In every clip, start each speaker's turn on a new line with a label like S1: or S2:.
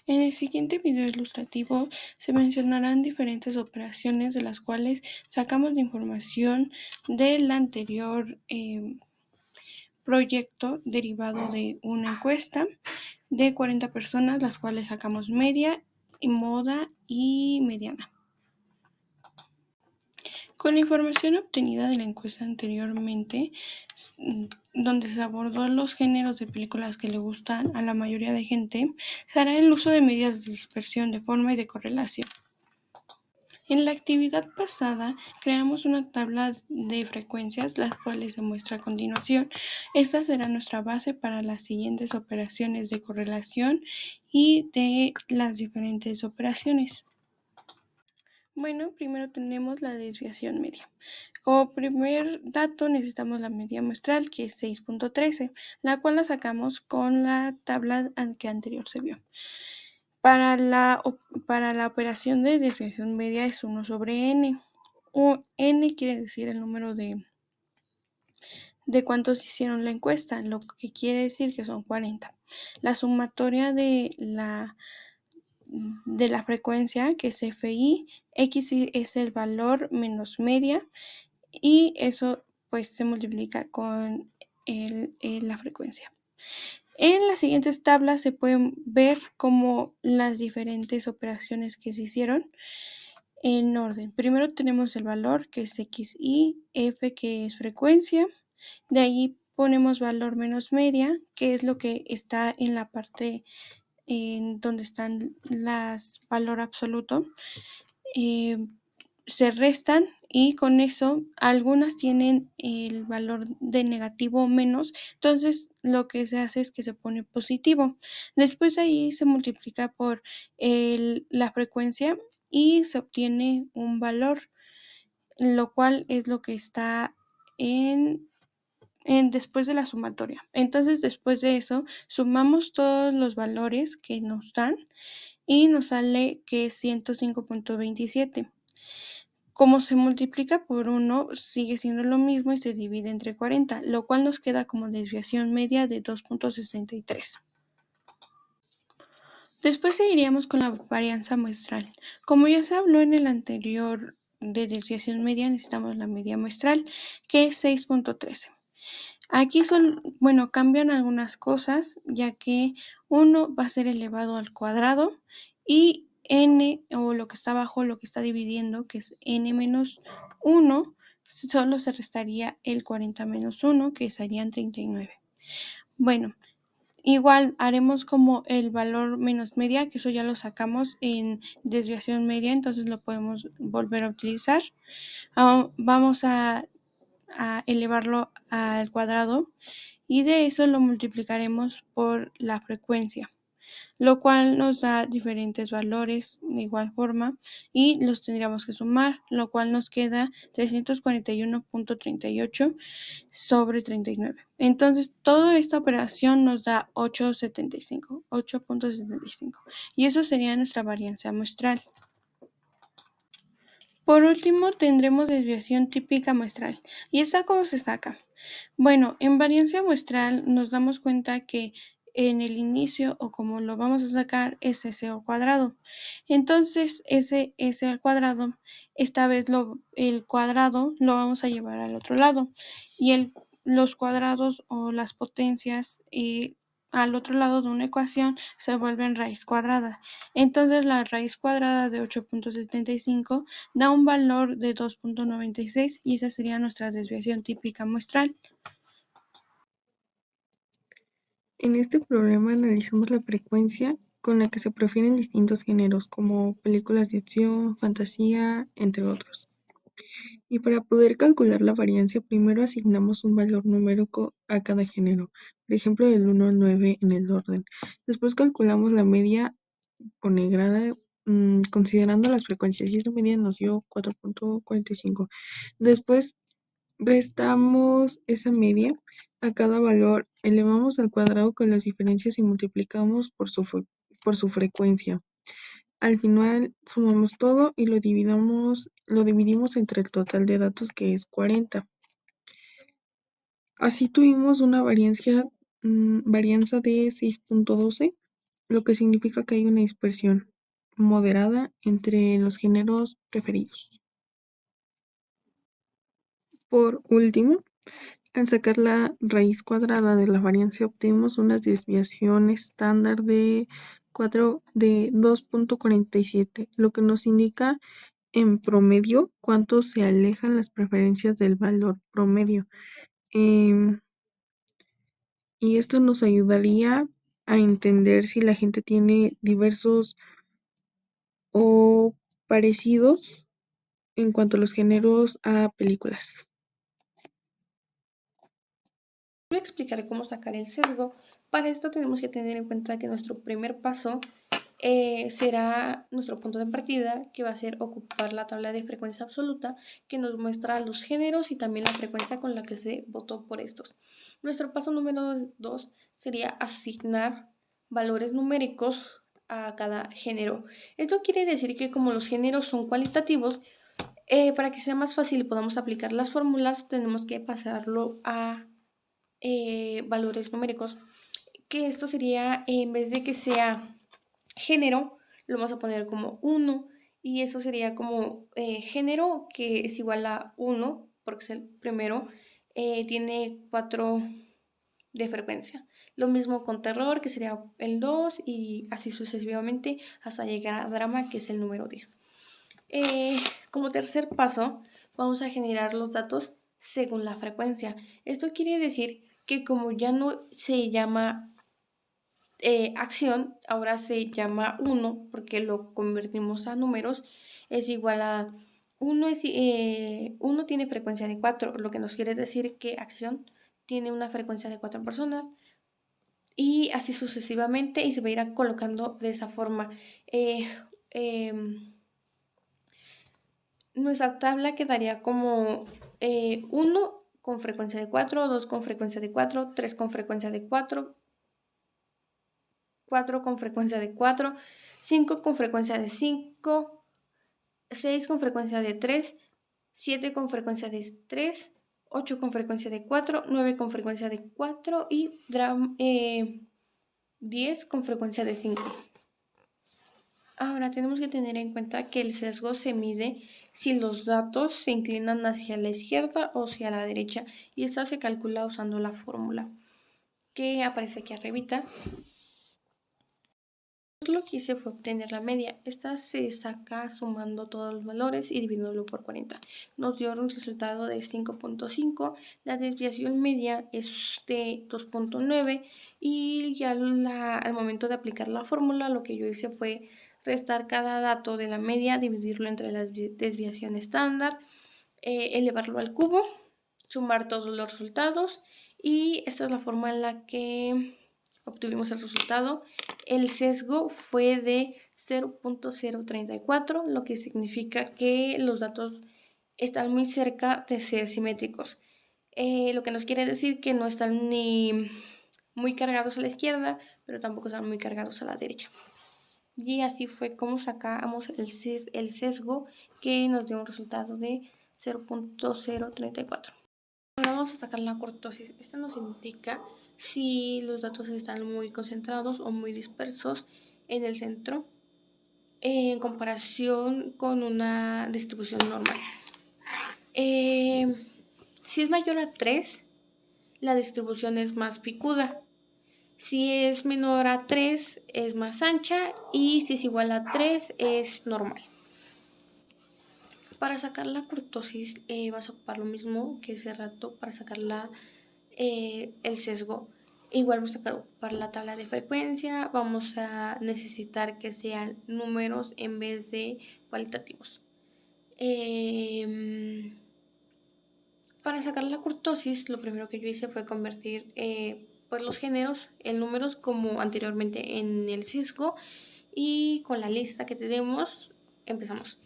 S1: En el siguiente video ilustrativo se mencionarán diferentes operaciones de las cuales sacamos la información del anterior proyecto derivado de una encuesta de 40 personas, las cuales sacamos media, moda y mediana. Con la información obtenida de la encuesta anteriormente, donde se abordó los géneros de películas que le gustan a la mayoría de gente, se hará el uso de medidas de dispersión de forma y de correlación. En la actividad pasada creamos una tabla de frecuencias, las cuales se muestra a continuación. Esta será nuestra base para las siguientes operaciones de correlación y de las diferentes operaciones. Bueno, primero tenemos la desviación media. Como primer dato necesitamos la media muestral, que es 6.13, la cual la sacamos con la tabla que anterior se vio. Para la operación de desviación media es 1 sobre n. N quiere decir el número de cuántos hicieron la encuesta, lo que quiere decir que son 40. La sumatoria de la frecuencia, que es FI, X es el valor menos media, y eso pues se multiplica con la frecuencia. En las siguientes tablas se pueden ver como las diferentes operaciones que se hicieron en orden. Primero tenemos el valor, que es XI, F, que es frecuencia. De ahí ponemos valor menos media, que es lo que está en la parte en donde están las valor absoluto. Se restan y con eso algunas tienen el valor de negativo o menos, entonces lo que se hace es que se pone positivo. Después de ahí se multiplica por la frecuencia y se obtiene un valor, lo cual es lo que está después de la sumatoria. Entonces después de eso sumamos todos los valores que nos dan y nos sale que es 105.27. Como se multiplica por 1, sigue siendo lo mismo y se divide entre 40, lo cual nos queda como desviación media de 2.63. Después seguiríamos con la varianza muestral. Como ya se habló en el anterior de desviación media, necesitamos la media muestral, que es 6.13. Aquí cambian algunas cosas, ya que 1 va a ser elevado al cuadrado y n, o lo que está abajo, lo que está dividiendo, que es n menos 1, solo se restaría el 40 menos 1, que serían 39. Bueno, igual haremos como el valor menos media, que eso ya lo sacamos en desviación media, entonces lo podemos volver a utilizar. Vamos a elevarlo al cuadrado y de eso lo multiplicaremos por la frecuencia, lo cual nos da diferentes valores de igual forma y los tendríamos que sumar, lo cual nos queda 341.38 sobre 39. Entonces, toda esta operación nos da 8.75 y eso sería nuestra varianza muestral. Por último, tendremos desviación típica muestral. ¿Y esta cómo se saca? Bueno, en varianza muestral nos damos cuenta que en el inicio, o como lo vamos a sacar, es S al cuadrado. Entonces, ese S al cuadrado, esta vez el cuadrado lo vamos a llevar al otro lado. Y los cuadrados o las potencias al otro lado de una ecuación se vuelven raíz cuadrada. Entonces, la raíz cuadrada de 8.75 da un valor de 2.96 y esa sería nuestra desviación típica muestral.
S2: En este problema analizamos la frecuencia con la que se prefieren distintos géneros, como películas de acción, fantasía, entre otros. Y para poder calcular la varianza, primero asignamos un valor numérico a cada género, por ejemplo del 1 al 9 en el orden. Después calculamos la media o negrada considerando las frecuencias y esa media nos dio 4.45. Después restamos esa media a cada valor, elevamos al cuadrado con las diferencias y multiplicamos por su frecuencia. Al final sumamos todo y lo dividimos entre el total de datos, que es 40. Así tuvimos una varianza de 6.12 lo que significa que hay una dispersión moderada entre los géneros preferidos. Por último, al sacar la raíz cuadrada de la variancia obtenemos una desviación estándar de 2.47, lo que nos indica en promedio cuánto se alejan las preferencias del valor promedio. Y esto nos ayudaría a entender si la gente tiene diversos o parecidos en cuanto a los géneros a películas.
S1: Voy a explicar cómo sacar el sesgo. Para esto tenemos que tener en cuenta que nuestro primer paso será nuestro punto de partida, que va a ser ocupar la tabla de frecuencia absoluta, que nos muestra los géneros y también la frecuencia con la que se votó por estos. Nuestro paso número 2 sería asignar valores numéricos a cada género. Esto quiere decir que como los géneros son cualitativos, para que sea más fácil y podamos aplicar las fórmulas, tenemos que pasarlo a valores numéricos, que esto sería, en vez de que sea género, lo vamos a poner como 1 y eso sería como género, que es igual a 1, porque es el primero, tiene 4 de frecuencia. Lo mismo con terror, que sería el 2 y así sucesivamente hasta llegar a drama, que es el número 10. Como tercer paso, vamos a generar los datos según la frecuencia. Esto quiere decir que como ya no se llama acción, ahora se llama 1 porque lo convertimos a números, es igual a 1, 1 tiene frecuencia de 4, lo que nos quiere decir que acción tiene una frecuencia de 4 personas y así sucesivamente y se va a ir colocando de esa forma. Nuestra tabla quedaría como 1 con frecuencia de 4, 2 con frecuencia de 4, 3 con frecuencia de 4, 4 con frecuencia de 4, 5 con frecuencia de 5, 6 con frecuencia de 3, 7 con frecuencia de 3, 8 con frecuencia de 4, 9 con frecuencia de 4 y 10 con frecuencia de 5. Ahora tenemos que tener en cuenta que el sesgo se mide si los datos se inclinan hacia la izquierda o hacia la derecha y esta se calcula usando la fórmula que aparece aquí arribita. Lo que hice fue obtener la media. Esta se saca sumando todos los valores y dividiéndolo por 40. Nos dio un resultado de 5.5. La desviación media es de 2.9 y ya al momento de aplicar la fórmula lo que yo hice fue restar cada dato de la media, dividirlo entre la desviación estándar, elevarlo al cubo, sumar todos los resultados y esta es la forma en la que obtuvimos el resultado. El sesgo fue de 0.034, lo que significa que los datos están muy cerca de ser simétricos. Lo que nos quiere decir que no están ni muy cargados a la izquierda, pero tampoco están muy cargados a la derecha. Y así fue como sacamos el sesgo que nos dio un resultado de 0.034. Ahora vamos a sacar la cortosis. Esta nos indica si los datos están muy concentrados o muy dispersos en el centro en comparación con una distribución normal. Si es mayor a 3, la distribución es más picuda. Si es menor a 3, es más ancha y si es igual a 3, es normal. Para sacar la cortosis vas a ocupar lo mismo que ese rato para sacar el sesgo. Igual vamos a ocupar la tabla de frecuencia, vamos a necesitar que sean números en vez de cualitativos. Para sacar la cortosis, lo primero que yo hice fue convertir pues los géneros en números como anteriormente en el sesgo y con la lista que tenemos empezamos.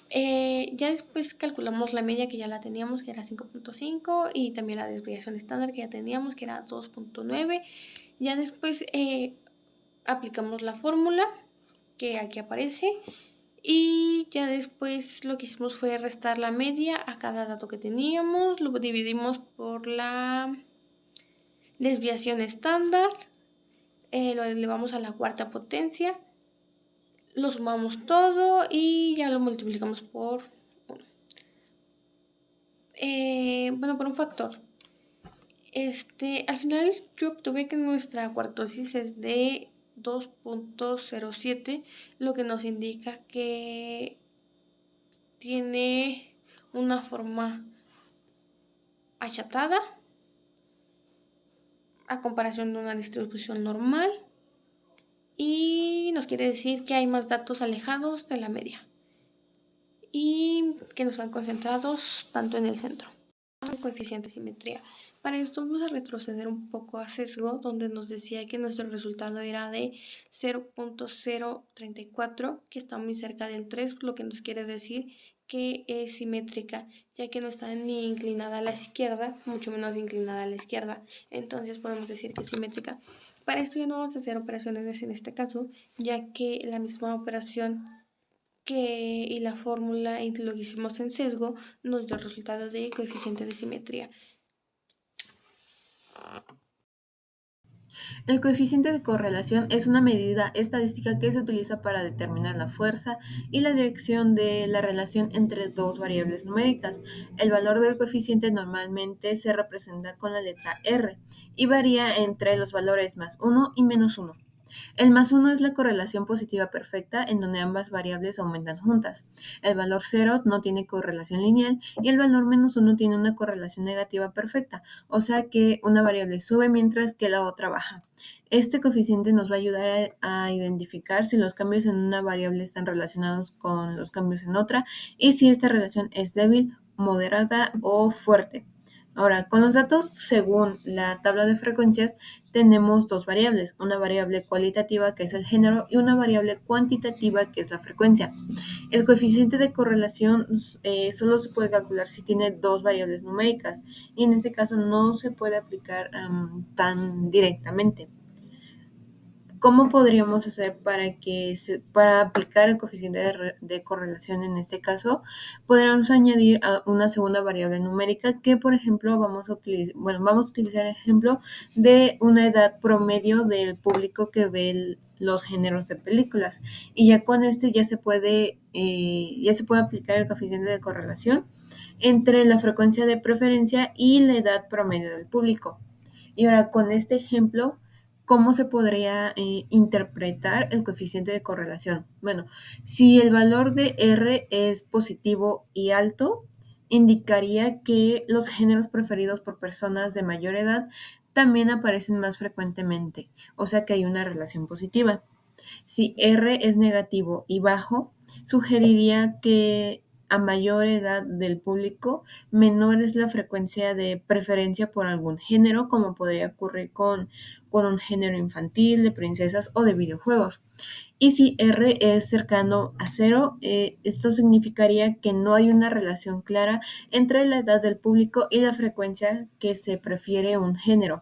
S1: Ya después calculamos la media que ya la teníamos, que era 5.5, y también la desviación estándar que ya teníamos, que era 2.9. Ya después aplicamos la fórmula que aquí aparece y ya después lo que hicimos fue restar la media a cada dato que teníamos, lo dividimos por la desviación estándar,
S3: lo elevamos a la cuarta potencia, lo sumamos todo y ya lo multiplicamos por por un factor. Al final yo obtuve que nuestra cuartosis es de 2.07, lo que nos indica que tiene una forma achatada a comparación de una distribución normal y nos quiere decir que hay más datos alejados de la media y que no están concentrados tanto en el centro. El coeficiente de simetría. Para esto vamos a retroceder un poco a sesgo, donde nos decía que nuestro resultado era de 0.034, que está muy cerca del 3, lo que nos quiere decir que es simétrica, ya que no está ni inclinada a la izquierda, mucho menos inclinada a la izquierda. Entonces podemos decir que es simétrica. Para esto ya no vamos a hacer operaciones en este caso, ya que la misma operación y la fórmula y lo que hicimos en sesgo nos dio el resultado de coeficiente de simetría.
S4: El coeficiente de correlación es una medida estadística que se utiliza para determinar la fuerza y la dirección de la relación entre dos variables numéricas. El valor del coeficiente normalmente se representa con la letra R y varía entre los valores +1 y -1. El +1 es la correlación positiva perfecta en donde ambas variables aumentan juntas. El valor 0 no tiene correlación lineal y el valor -1 tiene una correlación negativa perfecta, o sea que una variable sube mientras que la otra baja. Este coeficiente nos va a ayudar a identificar si los cambios en una variable están relacionados con los cambios en otra y si esta relación es débil, moderada o fuerte. Ahora, con los datos según la tabla de frecuencias, tenemos dos variables, una variable cualitativa que es el género y una variable cuantitativa que es la frecuencia. El coeficiente de correlación solo se puede calcular si tiene dos variables numéricas y en este caso no se puede aplicar tan directamente. ¿Cómo podríamos hacer para aplicar el coeficiente de correlación en este caso? Podríamos añadir una segunda variable numérica que, por ejemplo, vamos a utilizar el ejemplo de una edad promedio del público que ve los géneros de películas. Y ya con ya se puede aplicar el coeficiente de correlación entre la frecuencia de preferencia y la edad promedio del público. Y ahora con este ejemplo, ¿cómo se podría interpretar el coeficiente de correlación? Bueno, si el valor de R es positivo y alto, indicaría que los géneros preferidos por personas de mayor edad también aparecen más frecuentemente, o sea que hay una relación positiva. Si R es negativo y bajo, sugeriría que a mayor edad del público, menor es la frecuencia de preferencia por algún género, como podría ocurrir con un género infantil, de princesas o de videojuegos. Y si R es cercano a 0, esto significaría que no hay una relación clara entre la edad del público y la frecuencia que se prefiere un género.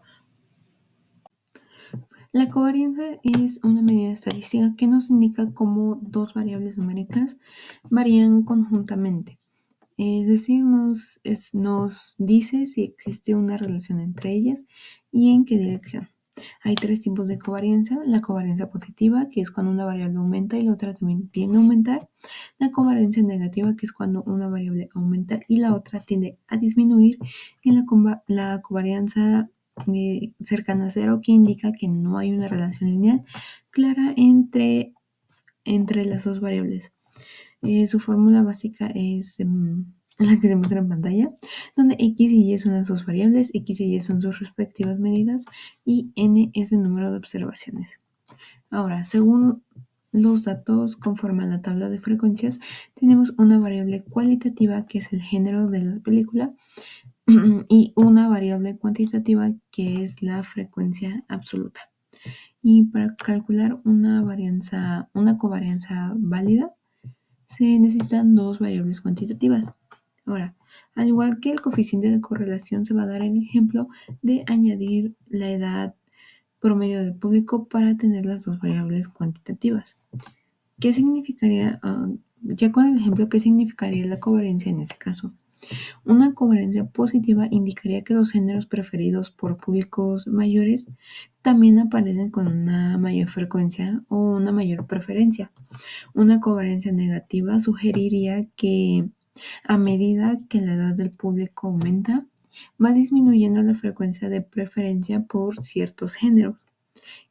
S4: La covarianza es una medida estadística que nos indica cómo dos variables numéricas varían conjuntamente. Es decir, nos dice si existe una relación entre ellas y en qué dirección. Hay tres tipos de covarianza. La covarianza positiva, que es cuando una variable aumenta y la otra también tiende a aumentar. La covarianza negativa, que es cuando una variable aumenta y la otra tiende a disminuir. Y la covarianza cercana a cero, que indica que no hay una relación lineal clara entre las dos variables. Su fórmula básica es la que se muestra en pantalla, donde x y y son las dos variables, x y y son sus respectivas medidas y n es el número de observaciones. Ahora, según los datos conforme a la tabla de frecuencias, tenemos una variable cualitativa que es el género de la película y una variable cuantitativa que es la frecuencia absoluta. Y para calcular una covarianza válida, se necesitan dos variables cuantitativas. Ahora, al igual que el coeficiente de correlación, se va a dar el ejemplo de añadir la edad promedio del público para tener las dos variables cuantitativas. ¿Qué significaría, ya con el ejemplo, qué significaría la covarianza en este caso? Una covariancia positiva indicaría que los géneros preferidos por públicos mayores también aparecen con una mayor frecuencia o una mayor preferencia. Una covariancia negativa sugeriría que a medida que la edad del público aumenta, va disminuyendo la frecuencia de preferencia por ciertos géneros.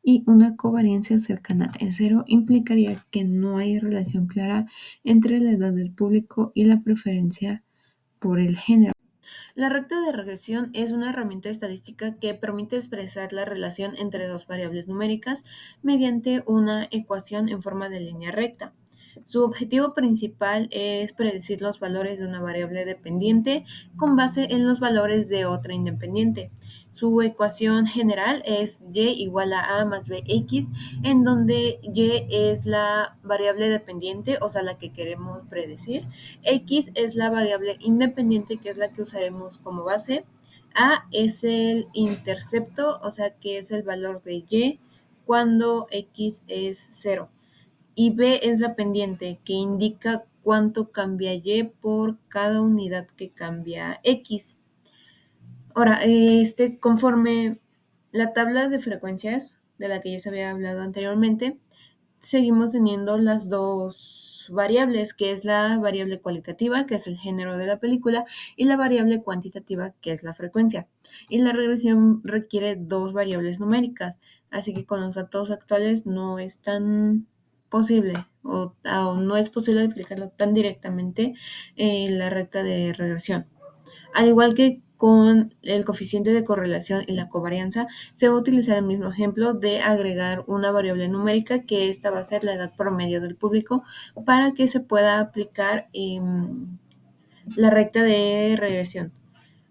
S4: Y una covariancia cercana a cero implicaría que no hay relación clara entre la edad del público y la preferencia por el género. La recta de regresión es una herramienta estadística que permite expresar la relación entre dos variables numéricas mediante una ecuación en forma de línea recta. Su objetivo principal es predecir los valores de una variable dependiente con base en los valores de otra independiente. Su ecuación general es y igual a a más bx, en donde y es la variable dependiente, o sea, la que queremos predecir. X es la variable independiente, que es la que usaremos como base. A es el intercepto, o sea, que es el valor de y cuando X es 0. Y B es la pendiente, que indica cuánto cambia Y por cada unidad que cambia X. Ahora, conforme la tabla de frecuencias de la que ya se había hablado anteriormente, seguimos teniendo las dos variables, que es la variable cualitativa, que es el género de la película, y la variable cuantitativa, que es la frecuencia. Y la regresión requiere dos variables numéricas, así que con los datos actuales no es tan posible o no es posible explicarlo tan directamente en la recta de regresión. Al igual que con el coeficiente de correlación y la covarianza, se va a utilizar el mismo ejemplo de agregar una variable numérica, que esta va a ser la edad promedio del público, para que se pueda aplicar la recta de regresión.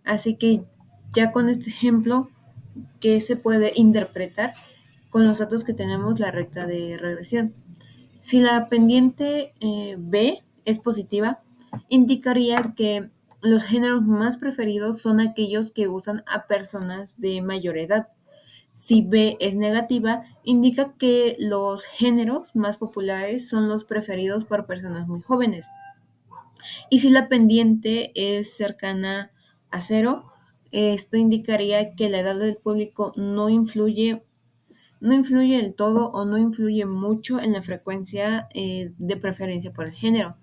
S4: Así que ya con este ejemplo, que se puede interpretar con los datos que tenemos la recta de regresión. Si la pendiente B es positiva, indicaría que los géneros más preferidos son aquellos que usan a personas de mayor edad. Si B es negativa, indica que los géneros más populares son los preferidos por personas muy jóvenes. Y si la pendiente es cercana a cero, esto indicaría que la edad del público no influye del todo o no influye mucho en la frecuencia de preferencia por el género.